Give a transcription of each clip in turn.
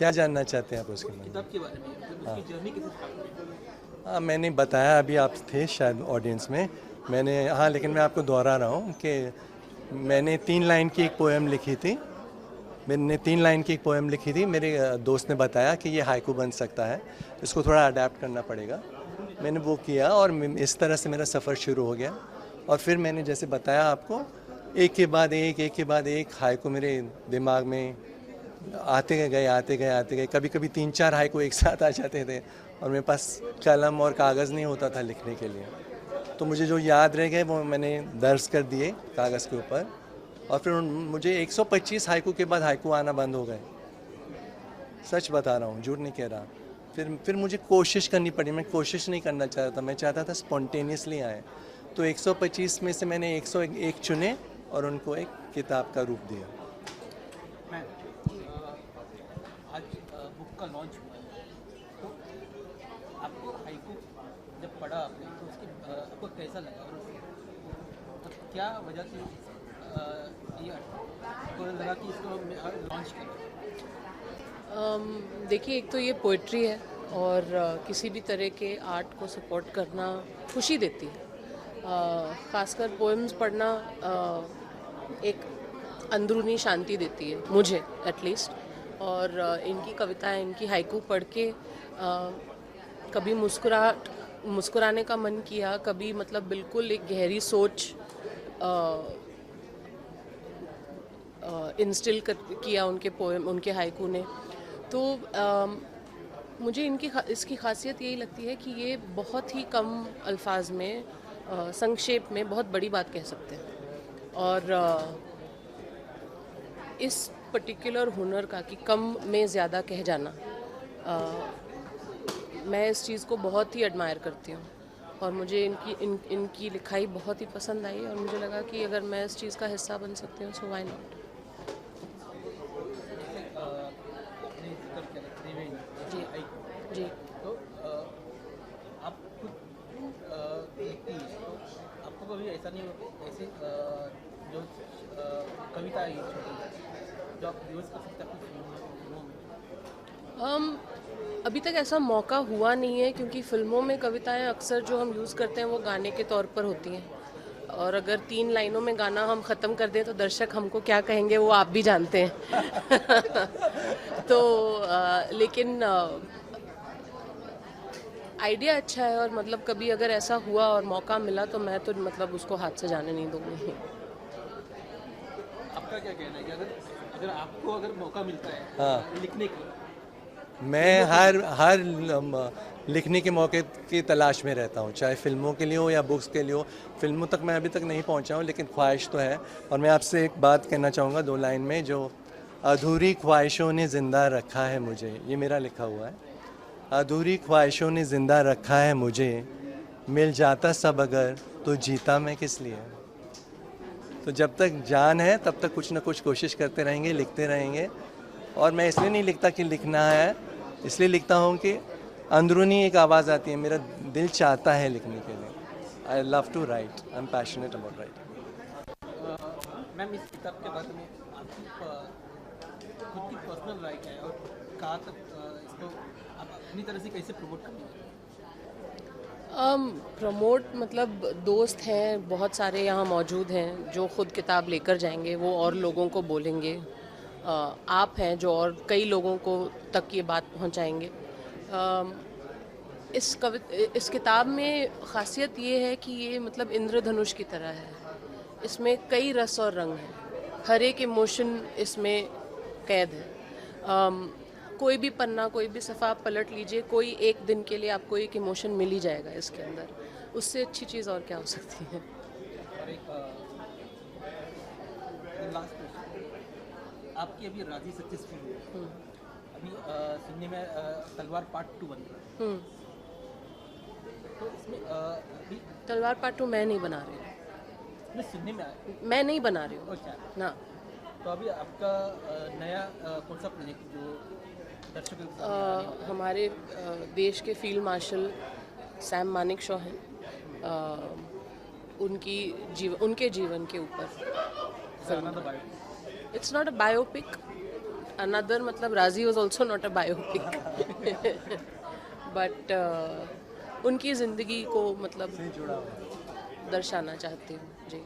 क्या जानना चाहते हैं आप उसके बारे में? किताब के बारे में, मतलब उसकी जर्नी कैसे स्टार्ट हुई? हाँ, मैंने बताया, अभी आप थे शायद ऑडियंस में। मैंने, हाँ, लेकिन मैं आपको दोहरा रहा हूँ कि मैंने 3 लाइन की एक पोएम लिखी थी। मैंने 3 लाइन की एक पोएम लिखी थी। मेरे दोस्त ने बताया कि ये हाइकू बन सकता है, इसको थोड़ा अडेप्ट करना पड़ेगा। मैंने वो किया और इस तरह से मेरा सफ़र शुरू हो गया। और फिर मैंने जैसे बताया आपको, एक के बाद एक हाइकू मेरे दिमाग में आते गए। कभी कभी 3-4 हाइकू एक साथ आ जाते थे और मेरे पास कलम और कागज़ नहीं होता था लिखने के लिए। तो मुझे जो याद रह गए वो मैंने दर्ज कर दिए कागज़ के ऊपर। और फिर मुझे 125 हाइकू के बाद हाइकू आना बंद हो गए। सच बता रहा हूँ, झूठ नहीं कह रहा। फिर मुझे कोशिश करनी पड़ी। मैं कोशिश नहीं करना चाहता था, मैं चाहता था स्पॉन्टेनियसली आए। तो 125 में से मैंने 101 चुने और उनको एक किताब का रूप दिया। मैं आज बुक का लॉन्च हुआ है, तो आपको हाइकू जब पढ़ा आपने तो उसकी आपको कैसा लगा, और क्या वजह से ये आपको लगा कि इसको लॉन्च करें? देखिए, एक तो ये पोइट्री है और किसी भी तरह के आर्ट को सपोर्ट करना खुशी देती है। ख़ासकर पोएम्स पढ़ना एक अंदरूनी शांति देती है मुझे, एटलीस्ट। और इनकी कविताएं, इनकी हाइकू पढ़ के कभी मुस्कुराने का मन किया, कभी मतलब बिल्कुल एक गहरी सोच इंस्टिल किया उनके पोएम, उनके हाइकू ने। तो मुझे इसकी खासियत यही लगती है कि ये बहुत ही कम अल्फाज में, संक्षेप में बहुत बड़ी बात कह सकते हैं। और इस पर्टिकुलर हुनर का कि कम में ज़्यादा कह जाना, मैं इस चीज़ को बहुत ही एडमायर करती हूँ। और मुझे इनकी लिखाई बहुत ही पसंद आई और मुझे लगा कि अगर मैं इस चीज़ का हिस्सा बन सकती हूँ, सो व्हाई नॉट। आपने जिक्र किया था त्रिवेणी, जी हाइकू, जी। तो आप खुद लिखती हैं, तो आपको कभी ऐसा नहीं होता, ऐसे जो कविता आई छोटी जो आप यूज़ कर सकते हैं अपनी फिल्मों में? अभी तक ऐसा मौका हुआ नहीं है, क्योंकि फ़िल्मों में कविताएं अक्सर जो हम यूज़ करते हैं वो गाने के तौर पर होती हैं। और अगर 3 लाइनों में गाना हम ख़त्म कर दें तो दर्शक हमको क्या कहेंगे वो आप भी जानते हैं। तो लेकिन आइडिया अच्छा है, और मतलब कभी अगर ऐसा हुआ और मौका मिला तो मैं तो मतलब उसको हाथ से जाने नहीं दूँगी। आपका क्या कहना है कि अगर अगर आपको अगर मौका मिलता है हाँ, लिखने का, मैं हर लिखने के मौके की तलाश में रहता हूँ, चाहे फिल्मों के लिए हो या बुक्स के लिए हो। फिल्मों तक मैं अभी तक नहीं पहुँचा हूँ, लेकिन ख्वाहिश तो है। और मैं आपसे एक बात कहना चाहूँगा 2 लाइन में, जो अधूरी ख्वाहिशों ने ज़िंदा रखा है मुझे, ये मेरा लिखा हुआ है। अधूरी ख्वाहिशों ने ज़िंदा रखा है मुझे, मिल जाता सब अगर तो जीता मैं किस लिए। तो जब तक जान है तब तक कुछ ना कुछ कोशिश करते रहेंगे, लिखते रहेंगे। और मैं इसलिए नहीं लिखता कि लिखना है, इसलिए लिखता हूँ कि अंदरूनी एक आवाज़ आती है, मेरा दिल चाहता है लिखने के लिए। I love to write, I am passionate about writing. Ma'am, इस किताब के बारे में आपकी खुद की पर्सनल राय क्या है, और कहाँ तक इसको आप अपनी तरह से कैसे प्रमोट करेंगे? प्रमोट मतलब दोस्त हैं बहुत सारे यहाँ मौजूद हैं जो ख़ुद किताब लेकर जाएंगे, वो और लोगों को बोलेंगे। आप हैं जो और कई लोगों को तक ये बात पहुँचाएंगे। इस किताब में ख़ासियत ये है कि ये मतलब इंद्रधनुष की तरह है। इसमें कई रस और रंग हैं, हर एक इमोशन इसमें कैद है। कोई भी पन्ना, कोई भी सफ़ा आप पलट लीजिए, कोई एक दिन के लिए आपको एक इमोशन मिल ही जाएगा इसके अंदर। उससे अच्छी चीज़ और क्या हो सकती है। और एक लास्ट क्वेश्चन, आपकी अभी राजी सक्सेसफुल हुई, अभी सुनने में तलवार पार्ट 2 बन रहा है, तो इसमें अभी तलवार पार्ट 2 मैं नहीं बना रही हूँ। इसमें सुनने में आया। मैं नहीं बना रही हूँ अच्छा, ना। तो अभी आपका नया कौन सा प्रोजेक्ट जो दर्शकों के सामने आने वाला है? हमारे देश के फील्ड मार्शल सैम मानेकशॉ हैं, उनके जीवन के ऊपर film. Another bio. It's not a biopic, another मतलब राजी was also not a biopic but उनकी ज़िंदगी को मतलब दर्शाना चाहती हूँ जी.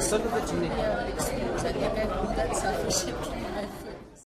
Solo the Chile. Yeah, that's sufficient.